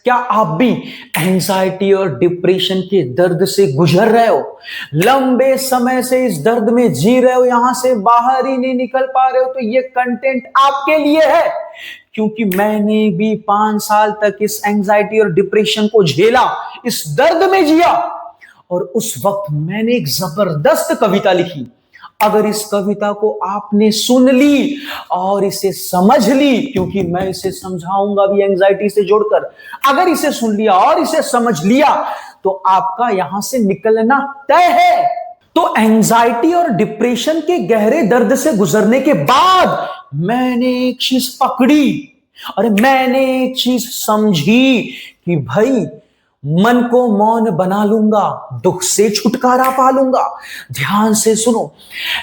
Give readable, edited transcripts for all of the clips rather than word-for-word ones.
क्या आप भी एंजाइटी और डिप्रेशन के दर्द से गुजर रहे हो? लंबे समय से इस दर्द में जी रहे हो, यहां से बाहर ही नहीं निकल पा रहे हो? तो ये कंटेंट आपके लिए है, क्योंकि मैंने भी 5 साल तक इस एंजाइटी और डिप्रेशन को झेला, इस दर्द में जिया। और उस वक्त मैंने एक जबरदस्त कविता लिखी। अगर इस कविता को आपने सुन ली और इसे समझ ली, क्योंकि मैं इसे समझाऊंगा भी एंजाइटी से जोड़कर, अगर इसे सुन लिया और इसे समझ लिया तो आपका यहां से निकलना तय है। तो एंजाइटी और डिप्रेशन के गहरे दर्द से गुजरने के बाद मैंने एक चीज पकड़ी और मैंने एक चीज समझी कि भाई, मन को मौन बना लूंगा, दुख से छुटकारा पा लूंगा। ध्यान से सुनो,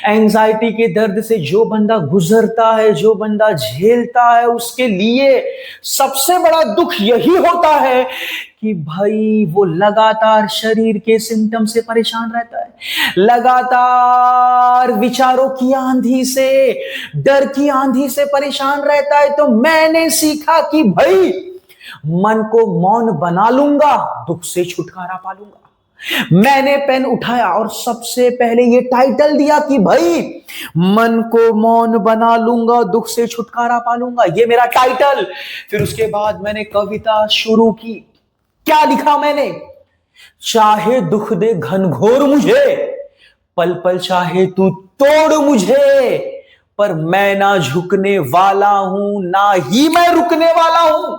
एंजाइटी के दर्द से जो बंदा गुजरता है, जो बंदा झेलता है, उसके लिए सबसे बड़ा दुख यही होता है कि भाई वो लगातार शरीर के सिम्टम से परेशान रहता है, लगातार विचारों की आंधी से, डर की आंधी से परेशान रहता है। तो मैंने सीखा कि भाई, मन को मौन बना लूंगा, दुख से छुटकारा पा लूंगा। मैंने पेन उठाया और सबसे पहले ये टाइटल दिया कि भाई, मन को मौन बना लूंगा, दुख से छुटकारा पा लूंगा। ये मेरा टाइटल। फिर उसके बाद मैंने कविता शुरू की। क्या लिखा मैंने? चाहे दुख दे घनघोर मुझे, पल पल चाहे तू तोड़ मुझे, पर मैं ना झुकने वाला हूं, ना ही मैं रुकने वाला हूं।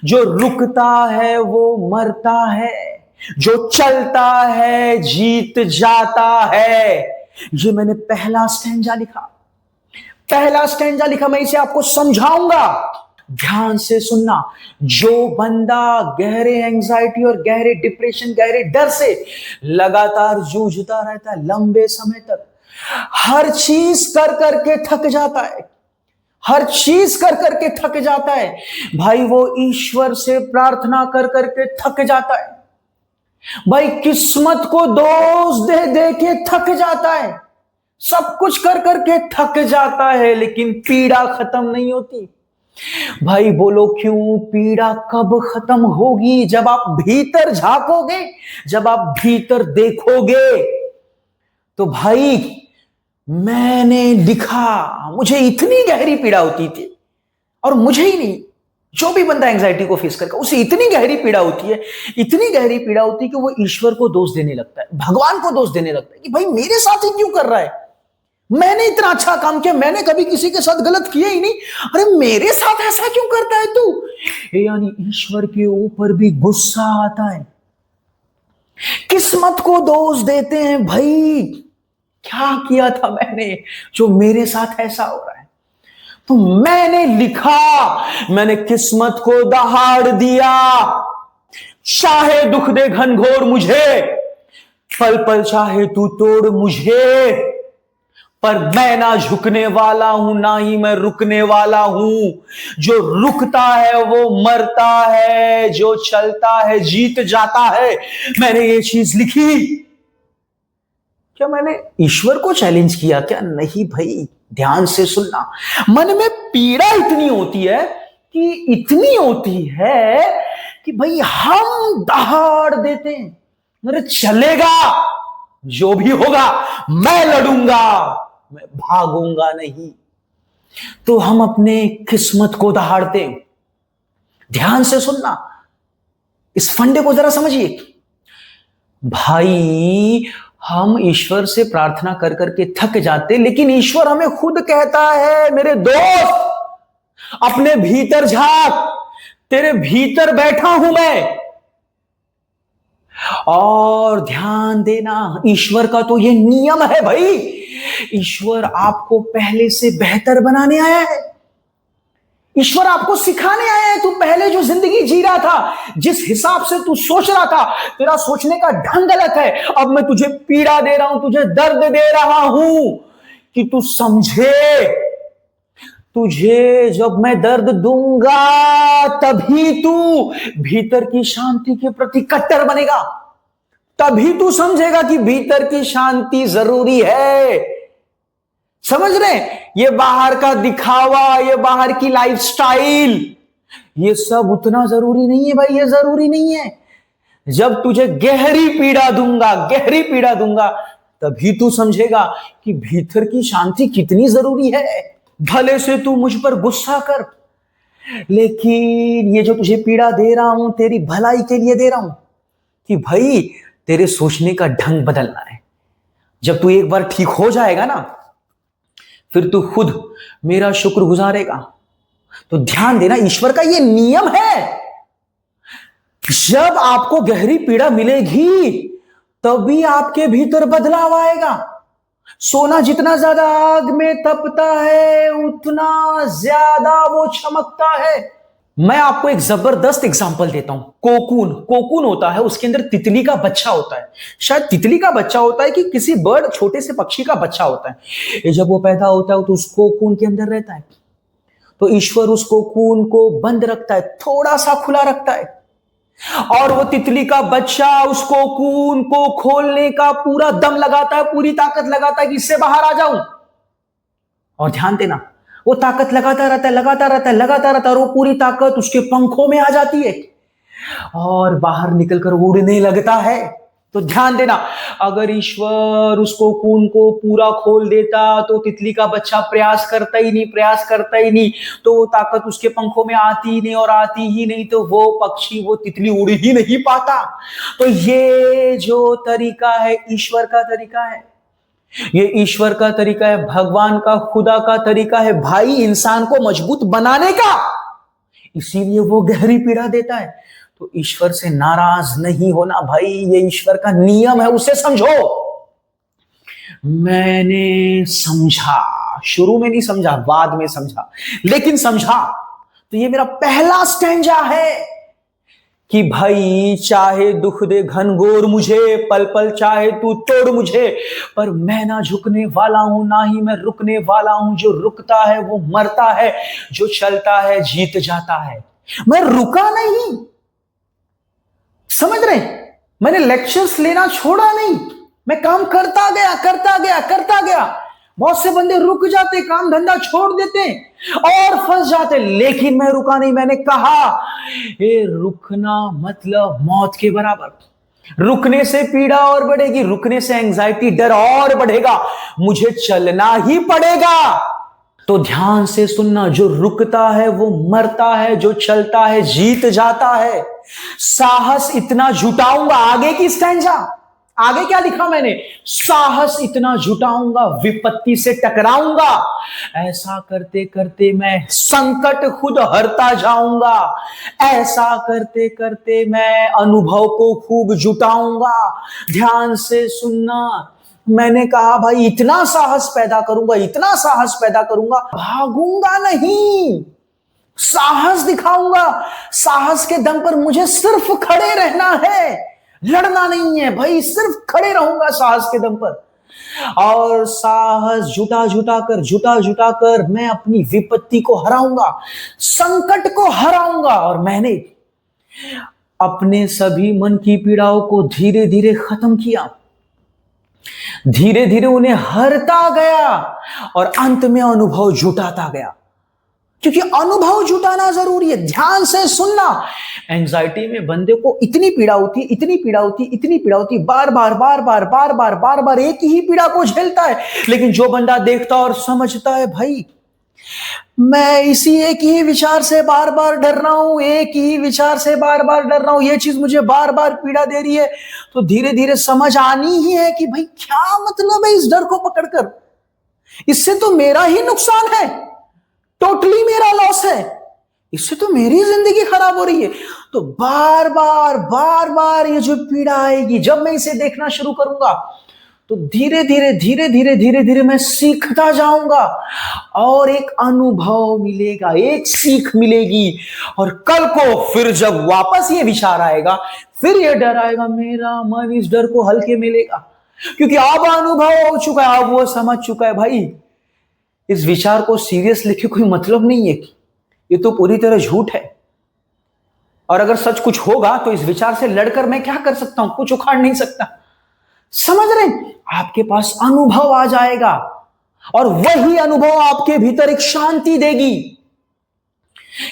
जो रुकता है वो मरता है, जो चलता है जीत जाता है। ये मैंने पहला स्टैंजा लिखा, मैं इसे आपको समझाऊंगा। ध्यान से सुनना। जो बंदा गहरे एंजाइटी और गहरे डिप्रेशन, गहरे डर से लगातार जूझता रहता है लंबे समय तक, हर चीज कर करके थक जाता है, हर चीज कर करके थक जाता है भाई, वो ईश्वर से प्रार्थना कर करके थक जाता है भाई, किस्मत को दोष दे दे के थक जाता है, सब कुछ कर करके थक जाता है, लेकिन पीड़ा खत्म नहीं होती। भाई बोलो क्यों? पीड़ा कब खत्म होगी? जब आप भीतर झांकोगे, जब आप भीतर देखोगे। तो भाई, मैंने लिखा, मुझे इतनी गहरी पीड़ा होती थी, और मुझे ही नहीं, जो भी बंदा एंजाइटी को फेस करता उसे इतनी गहरी पीड़ा होती है, इतनी गहरी पीड़ा होती है कि वो ईश्वर को दोष देने लगता है, भगवान को दोष देने लगता है कि भाई मेरे साथ ही क्यों कर रहा है? मैंने इतना अच्छा काम किया, मैंने कभी किसी के साथ गलत किया ही नहीं, अरे मेरे साथ ऐसा क्यों करता है तू? यानी ईश्वर के ऊपर भी गुस्सा आता है, किस्मत को दोष देते हैं। भाई क्या किया था मैंने जो मेरे साथ ऐसा हो रहा है? तो मैंने लिखा, मैंने किस्मत को दहाड़ दिया। चाहे दुख दे घनघोर मुझे, पल पल चाहे तू तोड़ मुझे, पर मैं ना झुकने वाला हूं, ना ही मैं रुकने वाला हूं। जो रुकता है वो मरता है, जो चलता है जीत जाता है। मैंने ये चीज लिखी। क्या मैंने ईश्वर को चैलेंज किया? क्या नहीं भाई, ध्यान से सुनना। मन में पीड़ा इतनी होती है कि भाई हम दहाड़ देते हैं, अरे चलेगा, जो भी होगा मैं लड़ूंगा, मैं भागूंगा नहीं। तो हम अपने किस्मत को दहाड़ते हैं। ध्यान से सुनना, इस फंडे को जरा समझिए। भाई, हम ईश्वर से प्रार्थना कर करके थक जाते, लेकिन ईश्वर हमें खुद कहता है, मेरे दोस्त अपने भीतर झांक, तेरे भीतर बैठा हूं मैं। और ध्यान देना, ईश्वर का तो ये नियम है भाई, ईश्वर आपको पहले से बेहतर बनाने आया है, ईश्वर आपको सिखाने आया है। तू पहले जो जिंदगी जी रहा था, जिस हिसाब से तू सोच रहा था, तेरा सोचने का ढंग गलत है। अब मैं तुझे पीड़ा दे रहा हूं, तुझे दर्द दे रहा हूं कि तू समझे। तुझे जब मैं दर्द दूंगा, तभी तू भीतर की शांति के प्रति कट्टर बनेगा, तभी तू समझेगा कि भीतर की शांति जरूरी है। समझ रहे? ये बाहर का दिखावा, ये बाहर की लाइफस्टाइल, ये सब उतना जरूरी नहीं है भाई, ये जरूरी नहीं है। जब तुझे गहरी पीड़ा दूंगा, तभी तू समझेगा कि भीतर की शांति कितनी जरूरी है। भले से तू मुझ पर गुस्सा कर, लेकिन ये जो तुझे पीड़ा दे रहा हूं तेरी भलाई के लिए दे रहा हूं, कि भाई तेरे सोचने का ढंग बदलना है। जब तू एक बार ठीक हो जाएगा ना, फिर तू खुद मेरा शुक्र गुजारेगा। तो ध्यान देना, ईश्वर का ये नियम है, जब आपको गहरी पीड़ा मिलेगी तभी आपके भीतर बदलाव आएगा। सोना जितना ज्यादा आग में तपता है, उतना ज्यादा वो चमकता है। मैं आपको एक जबरदस्त एग्जांपल देता हूं। कोकून होता है, उसके अंदर तितली का बच्चा होता है। शायद तितली का बच्चा होता है कि किसी बर्ड, छोटे से पक्षी का बच्चा होता है। जब वो पैदा होता है तो उस कोकून के अंदर रहता है। तो ईश्वर उस कोकून को बंद रखता है, थोड़ा सा खुला रखता है, और वो तितली का बच्चा उस कोकून को खोलने का पूरा दम लगाता है, पूरी ताकत लगाता है कि इससे बाहर आ जाऊं। और ध्यान देना, वो ताकत लगाता रहता है, और वो पूरी ताकत उसके पंखों में आ जाती है और बाहर निकलकर उड़ने लगता है। तो ध्यान देना, अगर ईश्वर उस कोकून को पूरा खोल देता तो तितली का बच्चा प्रयास करता ही नहीं, तो वो ताकत उसके पंखों में आती ही नहीं, तो वो पक्षी, वो तितली उड़ ही नहीं पाता। तो ये जो तरीका है, ईश्वर का तरीका है, ये ईश्वर का तरीका है, भगवान का, खुदा का तरीका है भाई, इंसान को मजबूत बनाने का। इसीलिए वो गहरी पीड़ा देता है। तो ईश्वर से नाराज नहीं होना भाई, ये ईश्वर का नियम है, उसे समझो। मैंने समझा, शुरू में नहीं समझा, बाद में समझा, लेकिन समझा। तो ये मेरा पहला स्टैंजा है कि भाई चाहे दुख दे घनघोर मुझे, पल पल चाहे तू तोड़ मुझे, पर मैं ना झुकने वाला हूं, ना ही मैं रुकने वाला हूं। जो रुकता है वो मरता है, जो चलता है जीत जाता है। मैं रुका नहीं, समझ रहे? मैंने लेक्चर्स लेना छोड़ा नहीं, मैं काम करता गया। बहुत से बंदे रुक जाते, काम धंधा छोड़ देते और फंस जाते, लेकिन मैं रुका नहीं। मैंने कहा ये रुकना मतलब मौत के बराबर। रुकने से पीड़ा और बढ़ेगी, रुकने से एंजाइटी, डर और बढ़ेगा, मुझे चलना ही पड़ेगा। तो ध्यान से सुनना, जो रुकता है वो मरता है, जो चलता है जीत जाता है। साहस इतना जुटाऊंगा, आगे की स्टैंजा, आगे क्या लिखा मैंने, साहस इतना जुटाऊंगा, विपत्ति से टकराऊंगा, ऐसा करते करते मैं संकट खुद हरता जाऊंगा, ऐसा करते करते मैं अनुभव को खूब जुटाऊंगा। ध्यान से सुनना, मैंने कहा भाई इतना साहस पैदा करूंगा, भागूंगा नहीं, साहस दिखाऊंगा। साहस के दम पर मुझे सिर्फ खड़े रहना है, लड़ना नहीं है भाई, सिर्फ खड़े रहूंगा साहस के दम पर। और साहस जुटा कर मैं अपनी विपत्ति को हराऊंगा, संकट को हराऊंगा। और मैंने अपने सभी मन की पीड़ाओं को धीरे धीरे खत्म किया, धीरे धीरे उन्हें हरता गया और अंत में अनुभव जुटाता गया, क्योंकि अनुभव जुटाना जरूरी है। ध्यान से सुनना, एंजाइटी में बंदे को इतनी पीड़ा होती, बार बार एक ही पीड़ा को झेलता है। लेकिन जो बंदा देखता और समझता है भाई मैं इसी एक ही विचार से बार बार डर रहा हूं, ये चीज मुझे बार बार पीड़ा दे रही है, तो धीरे धीरे समझ आनी ही है कि भाई क्या मतलब है इस डर को पकड़कर, इससे तो मेरा ही नुकसान है, टोटली मेरा लॉस है, इससे तो मेरी जिंदगी खराब हो रही है। तो बार बार ये जो पीड़ा आएगी, जब मैं इसे देखना शुरू करूंगा तो धीरे धीरे मैं सीखता जाऊंगा और एक अनुभव मिलेगा, एक सीख मिलेगी। और कल को फिर जब वापस ये विचार आएगा, फिर ये डर आएगा, मेरा मन इस डर को हल्के में लेगा, क्योंकि अब अनुभव हो चुका है, अब वो समझ चुका है भाई इस विचार को सीरियस लेके कोई मतलब नहीं है, ये तो पूरी तरह झूठ है। और अगर सच कुछ होगा तो इस विचार से लड़कर मैं क्या कर सकता हूं, कुछ उखाड़ नहीं सकता। समझ रहे? आपके पास अनुभव आ जाएगा और वही अनुभव आपके भीतर एक शांति देगी।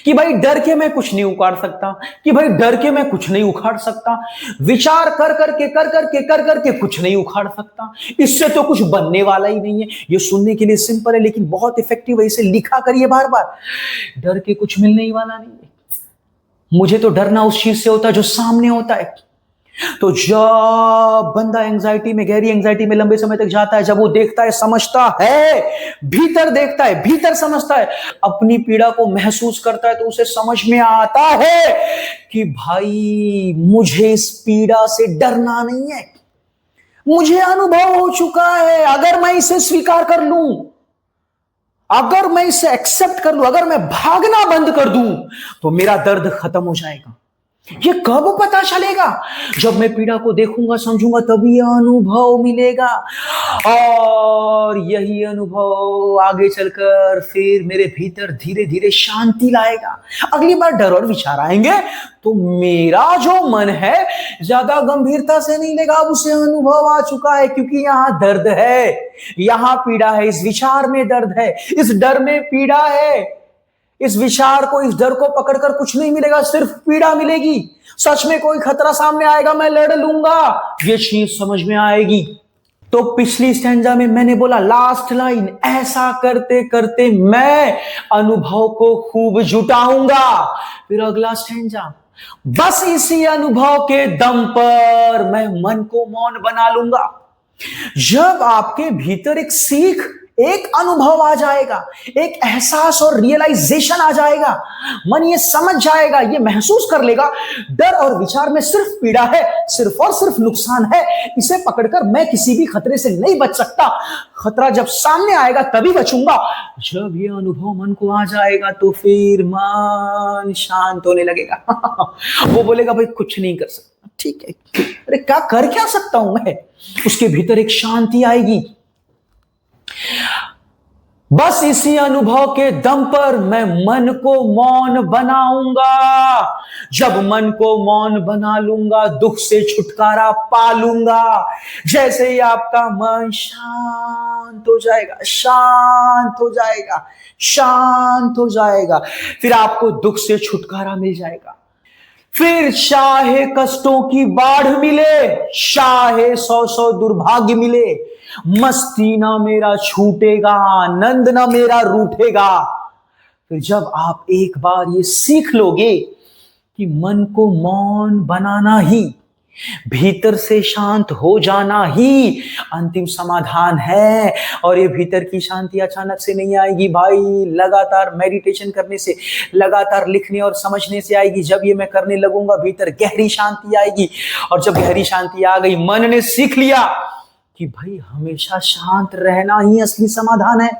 कि भाई डर के मैं कुछ नहीं उखाड़ सकता, कि भाई डर के मैं कुछ नहीं उखाड़ सकता, विचार कर करके कुछ नहीं उखाड़ सकता, इससे तो कुछ बनने वाला ही नहीं है। ये सुनने के लिए सिंपल है लेकिन बहुत इफेक्टिव है, इसे लिखा करिए बार बार। डर के कुछ मिलने ही वाला नहीं है। मुझे तो डरना उस चीज से होता है जो सामने होता है। तो जब बंदा एंजाइटी में, गहरी एंजाइटी में लंबे समय तक जाता है, जब वो देखता है, समझता है, भीतर देखता है, भीतर समझता है, अपनी पीड़ा को महसूस करता है, तो उसे समझ में आता है कि भाई मुझे इस पीड़ा से डरना नहीं है, मुझे अनुभव हो चुका है। अगर मैं इसे स्वीकार कर लूं, अगर मैं इसे एक्सेप्ट कर लूं, अगर मैं भागना बंद कर दूं, तो मेरा दर्द खत्म हो जाएगा। ये कब पता चलेगा? जब मैं पीड़ा को देखूंगा, समझूंगा, तभी यह अनुभव मिलेगा। और यही अनुभव आगे चलकर फिर मेरे भीतर धीरे धीरे शांति लाएगा। अगली बार डर और विचार आएंगे तो मेरा जो मन है ज्यादा गंभीरता से नहीं लेगा, अब उसे अनुभव आ चुका है, क्योंकि यहां दर्द है, यहां पीड़ा है, इस विचार में दर्द है, इस डर में पीड़ा है। इस विचार को, इस डर को पकड़कर कुछ नहीं मिलेगा, सिर्फ पीड़ा मिलेगी। सच में कोई खतरा सामने आएगा, मैं लड़ लूंगा, ये चीज समझ में आएगी। तो पिछली स्टैंजा में मैंने बोला, लास्ट लाइन, ऐसा करते करते मैं अनुभव को खूब जुटाऊंगा। फिर अगला स्टैंजा, बस इसी अनुभव के दम पर मैं मन को मौन बना लूंगा। जब आपके भीतर एक सीख, एक अनुभव आ जाएगा, एक एहसास और रियलाइजेशन आ जाएगा, मन ये समझ जाएगा, ये महसूस कर लेगा, डर और विचार में सिर्फ पीड़ा है, सिर्फ और सिर्फ नुकसान है, इसे पकड़कर मैं किसी भी खतरे से नहीं बच सकता। खतरा जब सामने आएगा तभी बचूंगा। जब ये अनुभव मन को आ जाएगा तो फिर मन शांत होने लगेगा। वो बोलेगा, भाई कुछ नहीं कर सकता, ठीक है, अरे क्या कर क्या सकता हूं मैं? उसके भीतर एक शांति आएगी। बस इसी अनुभव के दम पर मैं मन को मौन बनाऊंगा। जब मन को मौन बना लूंगा, दुख से छुटकारा पा लूंगा। जैसे ही आपका मन शांत हो जाएगा, शांत हो जाएगा, शांत हो जाएगा, फिर आपको दुख से छुटकारा मिल जाएगा। फिर चाहे कष्टों की बाढ़ मिले, चाहे 100 दुर्भाग्य मिले, मस्ती ना मेरा छूटेगा, आनंद ना मेरा रूठेगा। फिर जब आप एक बार ये सीख लोगे कि मन को मौन बनाना ही, भीतर से शांत हो जाना ही अंतिम समाधान है। और ये भीतर की शांति अचानक से नहीं आएगी भाई, लगातार मेडिटेशन करने से, लगातार लिखने और समझने से आएगी। जब ये मैं करने लगूंगा, भीतर गहरी शांति आएगी। और जब गहरी शांति आ गई, मन ने सीख लिया कि भाई हमेशा शांत रहना ही असली समाधान है,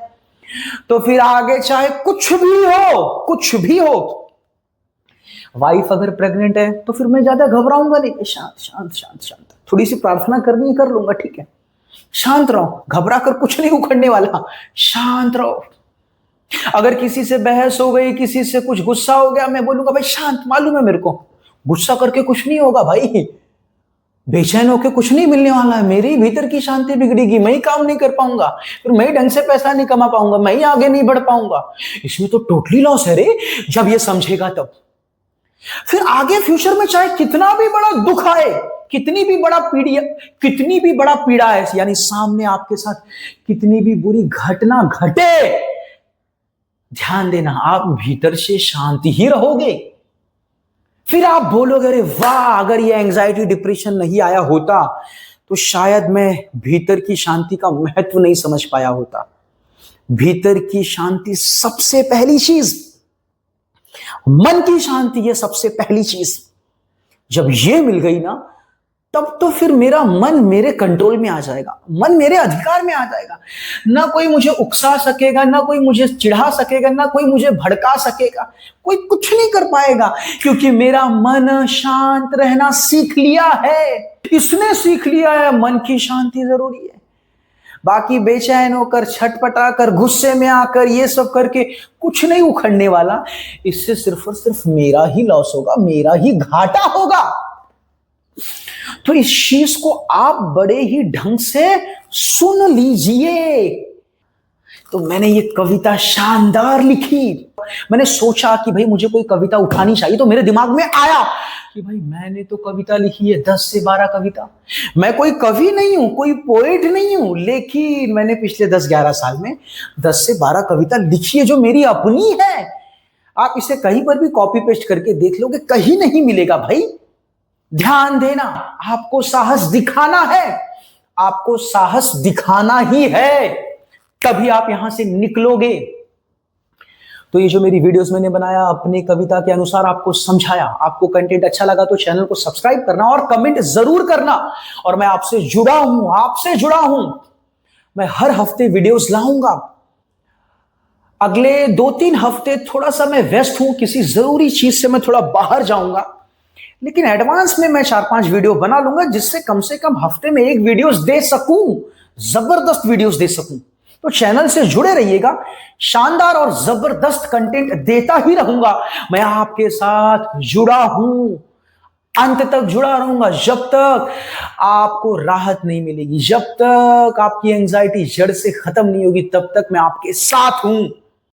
तो फिर आगे चाहे कुछ भी हो, कुछ भी हो। वाइफ अगर प्रेग्नेंट है तो फिर मैं ज्यादा घबराऊंगा नहीं, शांत शांत शांत शांत, थोड़ी सी प्रार्थना करनी है कर लूंगा, ठीक है, शांत रहो, घबरा कर कुछ नहीं उखड़ने वाला, शांत रहो। अगर किसी से बहस हो गई, किसी से कुछ गुस्सा हो गया, मैं बोलूंगा भाई शांत, मालूम है मेरे को, गुस्सा करके कुछ नहीं होगा भाई, बेचैन होकर कुछ नहीं मिलने वाला है, मेरी भीतर की शांति बिगड़ेगी, मैं ही काम नहीं कर पाऊंगा, फिर मैं ही ढंग से पैसा नहीं कमा पाऊंगा, मैं ही आगे नहीं बढ़ पाऊंगा। इसमें तो टोटली लॉस है रे। जब ये समझेगा तब फिर आगे फ्यूचर में चाहे कितना भी बड़ा दुख आए, कितनी भी बड़ा पीड़ा है, यानी सामने आपके साथ कितनी भी बुरी घटना घटे, ध्यान देना आप भीतर से शांति ही रहोगे। फिर आप बोलोगे, अरे वाह, अगर ये एंजाइटी डिप्रेशन नहीं आया होता तो शायद मैं भीतर की शांति का महत्व नहीं समझ पाया होता। भीतर की शांति सबसे पहली चीज, मन की शांति ये सबसे पहली चीज। जब ये मिल गई ना, तब तो फिर मेरा मन मेरे कंट्रोल में आ जाएगा, मन मेरे अधिकार में आ जाएगा। ना कोई मुझे उकसा सकेगा, ना कोई मुझे चिढ़ा सकेगा, ना कोई मुझे भड़का सकेगा, कोई कुछ नहीं कर पाएगा, क्योंकि मेरा मन शांत रहना सीख लिया है। इसने सीख लिया है मन की शांति जरूरी है। बाकी बेचैन होकर, छटपटा कर, गुस्से में आकर, ये सब करके कुछ नहीं उखड़ने वाला। इससे सिर्फ और सिर्फ मेरा ही लॉस होगा, मेरा ही घाटा होगा। तो इस चीज को आप बड़े ही ढंग से सुन लीजिए। तो मैंने ये कविता शानदार लिखी, मैंने सोचा कि भाई मुझे कोई कविता उठानी चाहिए, तो मेरे दिमाग में आया कि भाई मैंने तो कविता लिखी है 10 से 12 कविता। मैं कोई कवि नहीं हूं, कोई पोएट नहीं हूं, लेकिन मैंने पिछले 10-11 साल में 10 से 12 कविता लिखी है जो मेरी अपनी है। आप इसे कहीं पर भी कॉपी पेस्ट करके देख लोगे, कहीं नहीं मिलेगा भाई। ध्यान देना, आपको साहस दिखाना है, आपको साहस दिखाना ही है, तभी आप यहां से निकलोगे। तो ये जो मेरी वीडियोस मैंने बनाया अपने कविता के अनुसार आपको समझाया, आपको कंटेंट अच्छा लगा तो चैनल को सब्सक्राइब करना और कमेंट जरूर करना। और मैं आपसे जुड़ा हूं, आपसे जुड़ा हूं, मैं हर हफ्ते वीडियोस लाऊंगा। अगले 2-3 हफ्ते थोड़ा सा मैं व्यस्त हूं, किसी जरूरी चीज से मैं थोड़ा बाहर जाऊंगा, लेकिन एडवांस में मैं 4-5 वीडियो बना लूंगा, जिससे कम से कम हफ्ते में एक वीडियोस दे सकूं, जबरदस्त वीडियोस दे सकूं। तो चैनल से जुड़े रहिएगा, शानदार और जबरदस्त कंटेंट देता ही रहूंगा। मैं आपके साथ जुड़ा हूं, अंत तक जुड़ा रहूंगा, जब तक आपको राहत नहीं मिलेगी, जब तक आपकी एंजाइटी जड़ से खत्म नहीं होगी, तब तक मैं आपके साथ हूं।